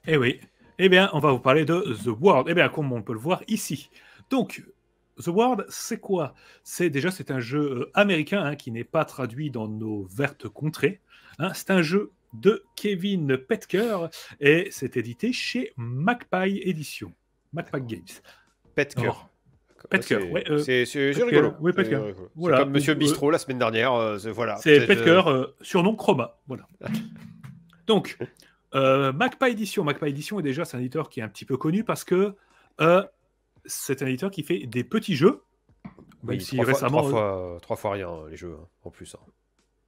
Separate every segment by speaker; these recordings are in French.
Speaker 1: Eh oui. Eh bien, on va vous parler de The World. Eh bien, comme on peut le voir ici. Donc, The World, c'est quoi? C'est un jeu américain hein, qui n'est pas traduit dans nos vertes contrées. Hein. C'est un jeu de Kevin Petker et c'est édité chez Magpie Édition. Magpie
Speaker 2: D'accord.
Speaker 1: Games.
Speaker 2: Petker.
Speaker 1: Alors, Petker, ouais.
Speaker 2: C'est
Speaker 1: Petker,
Speaker 2: rigolo.
Speaker 1: oui,
Speaker 2: C'est
Speaker 1: Petker.
Speaker 2: rigolo. C'est
Speaker 1: Voilà.
Speaker 2: comme
Speaker 1: Ou,
Speaker 2: Monsieur Bistrot la semaine dernière. Voilà.
Speaker 1: c'est Petker, surnom Chroma. Voilà. Donc, Magpie Édition. Magpie Édition est déjà c'est un éditeur qui est un petit peu connu parce que c'est un éditeur qui fait des petits jeux, même
Speaker 2: Oui,
Speaker 1: si récemment.
Speaker 2: trois fois rien, les jeux, hein, en plus. Hein.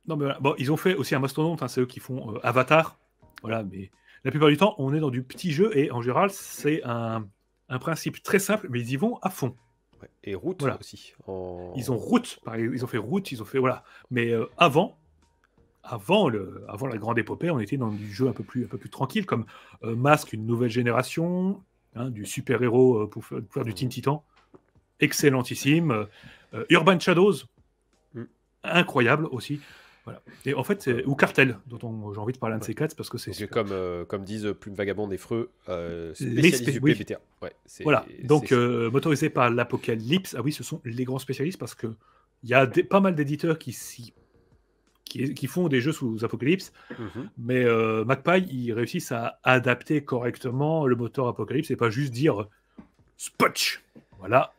Speaker 1: Non, mais voilà. Bon, ils ont fait aussi un mastodonte, hein, c'est eux qui font Avatar. Voilà, mais la plupart du temps, on est dans du petit jeu et en général, c'est un principe très simple, mais ils y vont à fond.
Speaker 2: Ouais. Et Route
Speaker 1: Voilà.
Speaker 2: aussi.
Speaker 1: Ils ont Route, ils ont fait Route, ils ont fait. Voilà. Mais avant la grande épopée, on était dans du jeu un peu plus tranquille, comme Mask, une nouvelle génération, hein, du super-héros pour faire du Teen Titan. Excellentissime. Urban Shadows,
Speaker 2: Mm.
Speaker 1: incroyable aussi. Voilà. Et en fait, ou Cartel, dont j'ai envie de parler un de
Speaker 2: Ouais.
Speaker 1: ces quatre parce que c'est
Speaker 2: Donc,
Speaker 1: super.
Speaker 2: comme disent Plume Vagabond et Freux,
Speaker 1: Les
Speaker 2: spécialistes du
Speaker 1: oui.
Speaker 2: PBTA. Ouais,
Speaker 1: Voilà. Donc,
Speaker 2: ça.
Speaker 1: motorisé par l'Apocalypse, ah oui, ce sont les grands spécialistes parce que il y a pas mal d'éditeurs qui font des jeux sous Apocalypse, mais Magpie, ils réussissent à adapter correctement le moteur Apocalypse et pas juste dire Spotch. Voilà,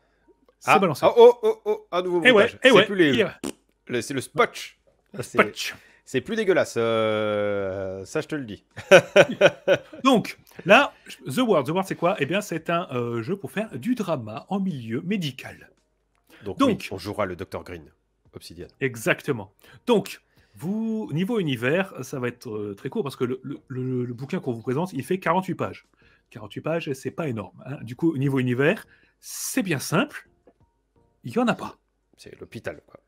Speaker 1: c'est balancé.
Speaker 2: Un nouveau
Speaker 1: Et ouais,
Speaker 2: montage.
Speaker 1: et
Speaker 2: C'est
Speaker 1: ouais,
Speaker 2: plus c'est le Spotch.
Speaker 1: Spotch.
Speaker 2: C'est plus dégueulasse. Ça, je te le dis.
Speaker 1: Donc, là, The World, c'est quoi? Eh bien, c'est un jeu pour faire du drama en milieu médical.
Speaker 2: Donc oui,
Speaker 1: Donc,
Speaker 2: on jouera le Dr Green, Obsidian.
Speaker 1: exactement. Donc, niveau univers, ça va être très court parce que le bouquin qu'on vous présente, il fait 48 pages. 48 pages, c'est pas énorme. Hein. Du coup, niveau univers, c'est bien simple. Il n'y en a pas.
Speaker 2: C'est l'hôpital, quoi.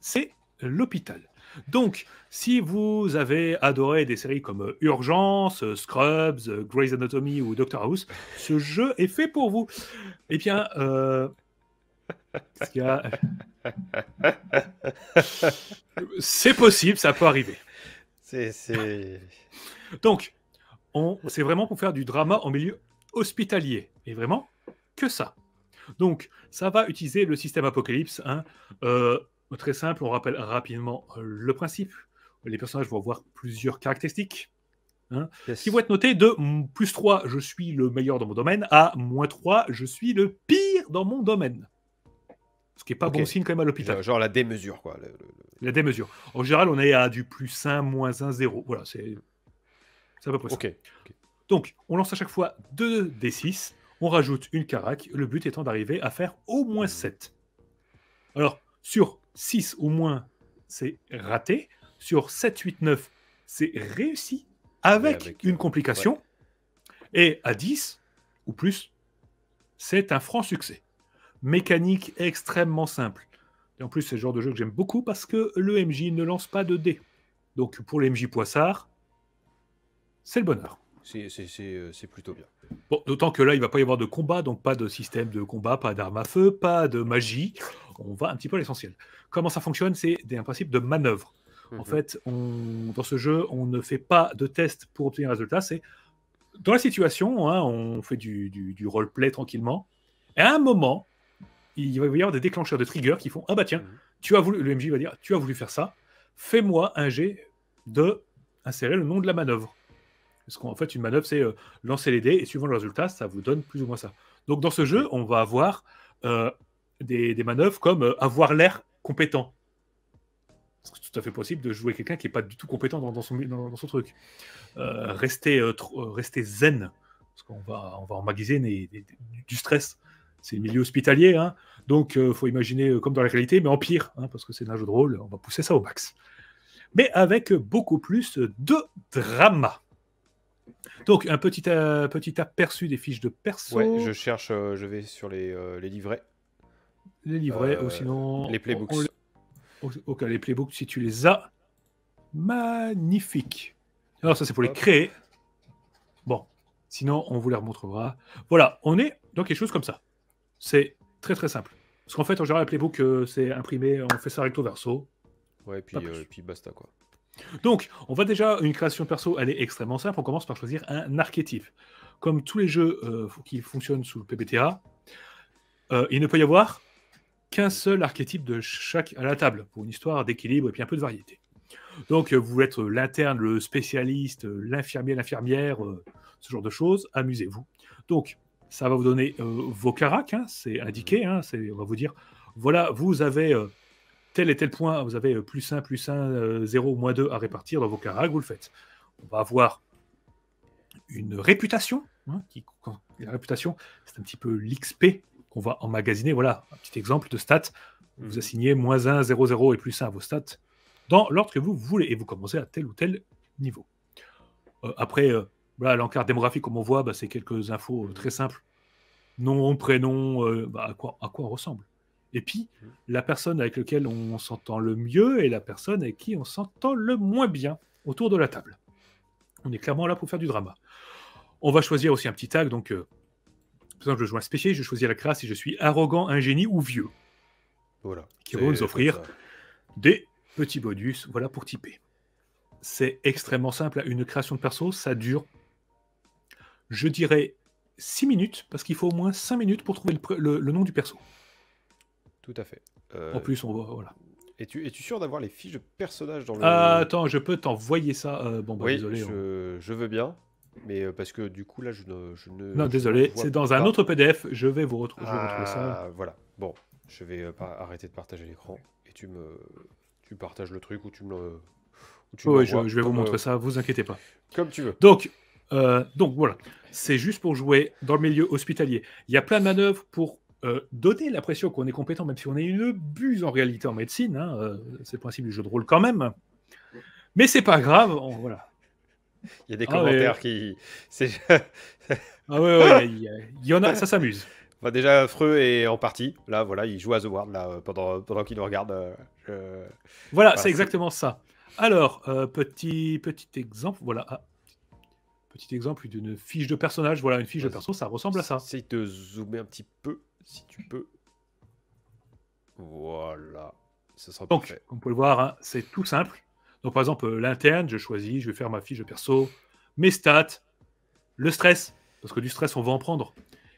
Speaker 1: C'est l'hôpital. Donc, si vous avez adoré des séries comme Urgence, Scrubs, Grey's Anatomy ou Doctor House, ce jeu est fait pour vous. Eh bien, c'est possible, ça peut arriver. Donc, c'est vraiment pour faire du drama en milieu hospitalier. Et vraiment, que ça. Donc, ça va utiliser le système Apocalypse. Hein. Très simple, on rappelle rapidement le principe. Les personnages vont avoir plusieurs caractéristiques hein, qui vont être notées de +3, je suis le meilleur dans mon domaine, à -3, je suis le pire dans mon domaine. Ce qui n'est pas bon signe quand même à l'hôpital.
Speaker 2: Genre la démesure, quoi.
Speaker 1: La démesure. En général, on est à du +1, -1, 0. Voilà, c'est à peu près ça. Donc, on lance à chaque fois 2d6, on rajoute une carac, le but étant d'arriver à faire au moins 7. Alors, sur 6 ou moins, c'est raté. Sur 7, 8, 9, c'est réussi avec une complication. Ouais. Et à 10 ou plus, c'est un franc succès. Mécanique extrêmement simple. Et en plus, c'est le genre de jeu que j'aime beaucoup parce que le MJ ne lance pas de dés. Donc, pour les MJ Poissard, c'est le bonheur.
Speaker 2: C'est plutôt bien.
Speaker 1: Bon, d'autant que là, il ne va pas y avoir de combat, donc pas de système de combat, pas d'armes à feu, pas de magie. On va un petit peu à l'essentiel. Comment ça fonctionne? C'est un principe de manœuvre. En fait, dans ce jeu, on ne fait pas de test pour obtenir un résultat. C'est dans la situation, hein, on fait du roleplay tranquillement. Et à un moment, il va y avoir des déclencheurs de triggers qui font « Ah bah tiens, le MJ va dire « Tu as voulu faire ça, fais-moi un jet de insérer le nom de la manœuvre. » Parce qu'en fait, une manœuvre, c'est lancer les dés et suivant le résultat, ça vous donne plus ou moins ça. Donc, dans ce jeu, on va avoir des manœuvres comme avoir l'air compétent. C'est tout à fait possible de jouer quelqu'un qui n'est pas du tout compétent dans son truc. Rester zen, parce qu'on va emmagasiner du stress. C'est le milieu hospitalier, hein. Donc il faut imaginer comme dans la réalité, mais en pire, hein, parce que c'est un jeu de rôle, on va pousser ça au max. Mais avec beaucoup plus de drama. Donc, un petit aperçu des fiches de perso.
Speaker 2: Ouais, je vais sur les livrets.
Speaker 1: Les livrets, ou sinon...
Speaker 2: Les playbooks.
Speaker 1: Ok, les playbooks, si tu les as, magnifique. Alors, ça, c'est pour les créer. Bon, sinon, on vous les remontrera. Voilà, on est dans quelque chose comme ça. C'est très, très simple. Parce qu'en fait, en général, les playbooks, c'est imprimé, on fait ça recto verso.
Speaker 2: Ouais, et puis basta, quoi.
Speaker 1: Donc, on va déjà, une création perso, elle est extrêmement simple. On commence par choisir un archétype. Comme tous les jeux qui fonctionnent sous le PBTA, il ne peut y avoir qu'un seul archétype de chaque à la table, pour une histoire d'équilibre et puis un peu de variété. Donc, vous voulez être l'interne, le spécialiste, l'infirmier, l'infirmière, ce genre de choses, amusez-vous. Donc, ça va vous donner vos caracs, hein, c'est indiqué, hein, on va vous dire, voilà, vous avez tel et tel point, vous avez plus 1, 0 ou moins 2 à répartir dans vos caracs, vous le faites. On va avoir une réputation, hein, la réputation, c'est un petit peu l'XP qu'on va emmagasiner, voilà, un petit exemple de stats, vous assignez moins 1, 0, 0 et plus 1 à vos stats, dans l'ordre que vous voulez, et vous commencez à tel ou tel niveau. Après, voilà, l'encart démographique, comme on voit, bah, c'est quelques infos très simples. Nom, prénom, à quoi on ressemble. Et puis, la personne avec laquelle on s'entend le mieux et la personne avec qui on s'entend le moins bien autour de la table. On est clairement là pour faire du drama. On va choisir aussi un petit tag, donc, par exemple, je joue un spécial, je choisis la classe si je suis arrogant, ingénie ou vieux.
Speaker 2: Voilà.
Speaker 1: Qui vont nous offrir des petits bonus, voilà, pour typer. C'est extrêmement simple, une création de perso, ça dure, je dirais, 6 minutes, parce qu'il faut au moins 5 minutes pour trouver le nom du perso.
Speaker 2: Tout à fait.
Speaker 1: En plus, on voit, voilà.
Speaker 2: Es-tu sûr d'avoir les fiches de personnages dans le...
Speaker 1: Attends, je peux t'envoyer ça. Bon, bah,
Speaker 2: oui,
Speaker 1: désolé.
Speaker 2: je veux bien, mais parce que du coup, là, je ne...
Speaker 1: Non, désolé, c'est dans un autre PDF, je vais vous retrouver ça.
Speaker 2: Voilà, bon, je vais arrêter de partager l'écran, et tu partages le truc, ou tu me le...
Speaker 1: Oui, je vais vous montrer ça, vous inquiétez pas.
Speaker 2: Comme tu veux.
Speaker 1: Donc voilà, c'est juste pour jouer dans le milieu hospitalier. Il y a plein de manœuvres pour donner l'impression qu'on est compétent, même si on est une buse en réalité en médecine. Hein, c'est le principe du jeu de rôle quand même. Mais c'est pas grave, voilà.
Speaker 2: Il y a des commentaires qui...
Speaker 1: ah ouais, il y en a, ça s'amuse.
Speaker 2: Bah déjà, Freux est en partie. Là, voilà, il joue à The World là, pendant qu'il nous regarde.
Speaker 1: Voilà, c'est exactement ça. Alors, petit exemple, voilà. Petit exemple d'une fiche de personnage. Voilà, une fiche de perso, ça ressemble à ça.
Speaker 2: Essaye de zoomer un petit peu, si tu peux. Voilà. Ça sera
Speaker 1: donc,
Speaker 2: parfait.
Speaker 1: comme vous pouvez le voir, hein, c'est tout simple. Donc, par exemple, l'interne, je choisis, je vais faire ma fiche de perso, mes stats, le stress, parce que du stress, on va en prendre.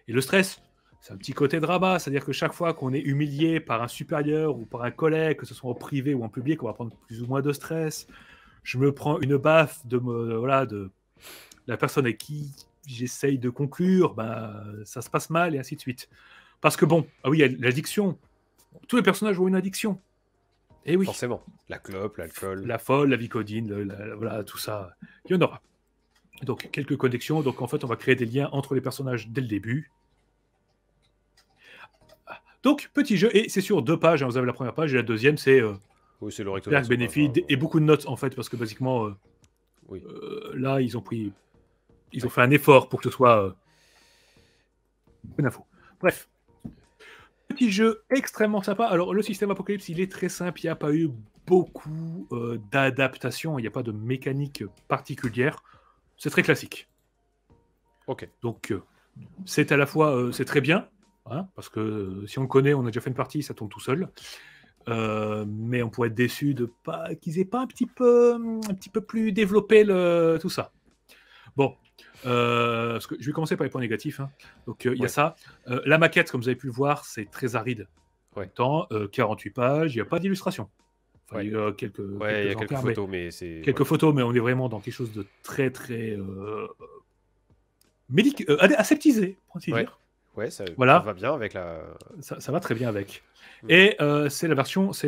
Speaker 1: Et le stress, c'est un petit côté drama, c'est-à-dire que chaque fois qu'on est humilié par un supérieur ou par un collègue, que ce soit en privé ou en public, on va prendre plus ou moins de stress. Je me prends une baffe de la personne avec qui j'essaye de conclure, ça se passe mal et ainsi de suite. Parce que bon, ah oui, il y a l'addiction. Tous les personnages ont une addiction. Et oui.
Speaker 2: Forcément. La clope, l'alcool.
Speaker 1: La folle, la vicodine, voilà, tout ça. Il y en aura. Donc, quelques connexions. Donc, en fait, on va créer des liens entre les personnages dès le début. Donc, petit jeu. Et c'est sur 2 pages. Hein, vous avez la première page et la deuxième, c'est
Speaker 2: oui, c'est le recto
Speaker 1: verso, bénéfice et beaucoup de notes, en fait, parce que, basiquement,
Speaker 2: oui.
Speaker 1: Là, ils ont fait un effort pour que ce soit une info. Bref. Petit jeu extrêmement sympa. Alors, le système Apocalypse, il est très simple. Il n'y a pas eu beaucoup d'adaptations. Il n'y a pas de mécanique particulière. C'est très classique.
Speaker 2: Ok.
Speaker 1: Donc, c'est à la fois... c'est très bien, hein, parce que si on le connaît, on a déjà fait une partie, ça tourne tout seul. Mais on pourrait être déçu de pas qu'ils aient pas un petit peu plus développé tout ça. Bon, parce que je vais commencer par les points négatifs. Hein. Donc, il y a ça. La maquette, comme vous avez pu le voir, c'est très aride. En même temps, 48 pages, il n'y a pas d'illustration. Enfin, il y a quelques
Speaker 2: photos, mais c'est...
Speaker 1: Quelques photos, mais on est vraiment dans quelque chose de très, très... aseptisé, pour ainsi dire.
Speaker 2: Ouais, ça va bien avec la...
Speaker 1: Ça va très bien avec. Et c'est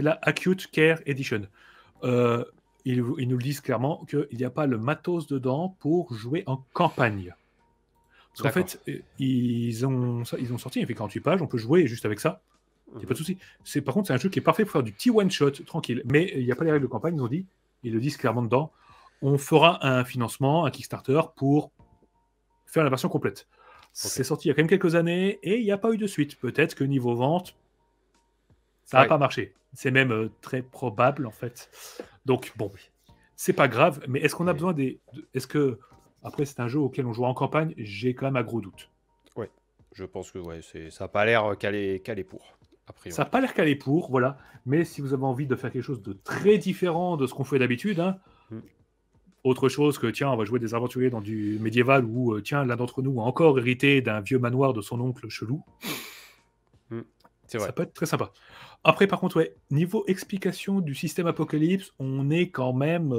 Speaker 1: la Acute Care Edition. Ils nous le disent clairement qu'il n'y a pas le matos dedans pour jouer en campagne. Parce qu'en fait, ils ont sorti, il fait 48 pages, on peut jouer juste avec ça. Il n'y a pas de souci. Par contre, c'est un jeu qui est parfait pour faire du petit one-shot, tranquille. Mais il n'y a pas les règles de campagne, ils le disent clairement dedans. On fera un financement, un Kickstarter pour faire la version complète. C'est sorti il y a quand même quelques années et il n'y a pas eu de suite. Peut-être que niveau vente, ça n'a pas marché. C'est même très probable, en fait. Donc, bon, c'est pas grave. Mais est-ce qu'on a besoin est-ce que... Après, c'est un jeu auquel on joue en campagne. J'ai quand même un gros doute.
Speaker 2: Ouais, je pense que ça n'a pas l'air calé pour.
Speaker 1: Ça n'a pas l'air calé pour, voilà. Mais si vous avez envie de faire quelque chose de très différent de ce qu'on fait d'habitude, hein, Autre chose que, tiens, on va jouer des aventuriers dans du médiéval où, tiens, l'un d'entre nous a encore hérité d'un vieux manoir de son oncle chelou.
Speaker 2: C'est vrai.
Speaker 1: Ça peut être très sympa. Après, par contre, ouais, niveau explication du système Apocalypse, on est quand même...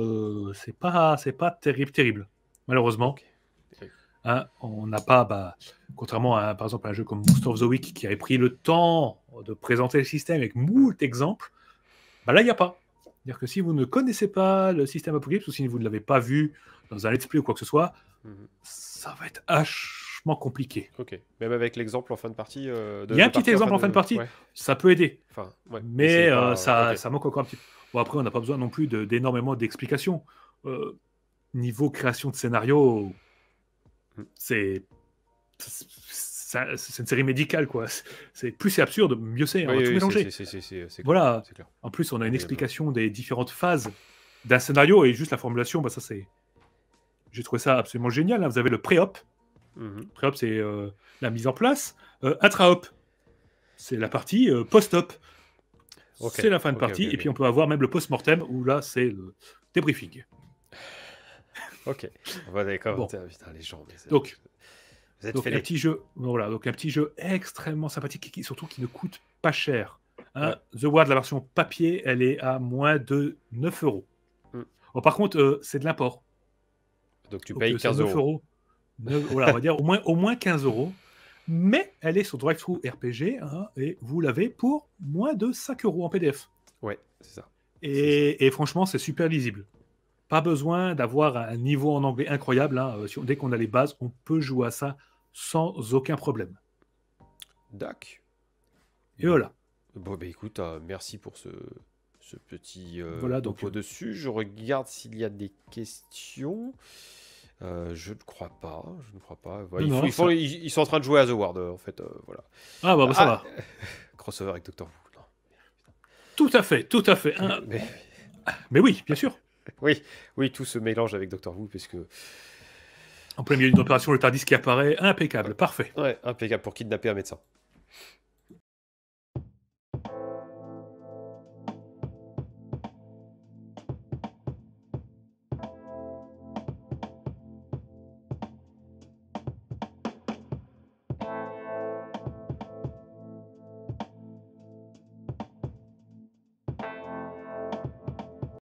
Speaker 1: c'est pas terrible, malheureusement.
Speaker 2: Ok. Oui.
Speaker 1: Hein, on n'a pas, contrairement à, par exemple, un jeu comme Monster of the Week qui avait pris le temps de présenter le système avec moult exemples, là, il n'y a pas. C'est-à-dire que si vous ne connaissez pas le système Apocalypse ou si vous ne l'avez pas vu dans un let's play ou quoi que ce soit, ça va être vachement compliqué.
Speaker 2: Ok. Même avec l'exemple en fin de partie.
Speaker 1: Il y a un petit exemple en fin de partie,
Speaker 2: ouais.
Speaker 1: ça peut aider.
Speaker 2: Enfin, ouais.
Speaker 1: Mais
Speaker 2: pas...
Speaker 1: ça manque encore un petit peu. Bon, après, on n'a pas besoin non plus d'énormément d'explications. Niveau création de scénario, c'est une série médicale, quoi. Plus c'est absurde, mieux c'est. On va tout mélanger. Voilà.
Speaker 2: Clair.
Speaker 1: En plus, on a une explication des différentes phases d'un scénario et juste la formulation, ça c'est... J'ai trouvé ça absolument génial. Hein. Vous avez le pré-op. Pré-op, c'est la mise en place. Intra-op, c'est la partie post-op. C'est la fin de partie. Et puis on peut avoir même le post-mortem où là, c'est le débriefing.
Speaker 2: Ok. D'accord.
Speaker 1: Bon.
Speaker 2: Putain, les gens.
Speaker 1: Donc un petit jeu, voilà, donc un petit jeu extrêmement sympathique et surtout qui ne coûte pas cher. Hein. The Ward, la version papier, elle est à moins de 9 €. Bon, par contre, c'est de l'import.
Speaker 2: Donc tu payes 15 €.
Speaker 1: Voilà, on va dire au moins 15 €. Mais elle est sur Drive-Thru RPG et vous l'avez pour moins de 5 € en PDF.
Speaker 2: Ouais, c'est ça.
Speaker 1: Et franchement, c'est super lisible. Pas besoin d'avoir un niveau en anglais incroyable. Dès qu'on a les bases, on peut jouer à ça sans aucun problème.
Speaker 2: D'accord.
Speaker 1: Et voilà.
Speaker 2: Bon, écoute, merci pour ce petit
Speaker 1: donc
Speaker 2: dessus. Je regarde s'il y a des questions. Je ne crois pas. Ils sont en train de jouer à The Ward, en fait. Voilà.
Speaker 1: Ça va.
Speaker 2: Crossover avec Doctor Who. Non.
Speaker 1: Tout à fait. Mais oui, bien sûr.
Speaker 2: Oui, tout se mélange avec Doctor Who, puisque...
Speaker 1: En plein milieu d'une opération, le TARDIS qui apparaît, impeccable, parfait.
Speaker 2: Ouais, impeccable pour kidnapper un médecin.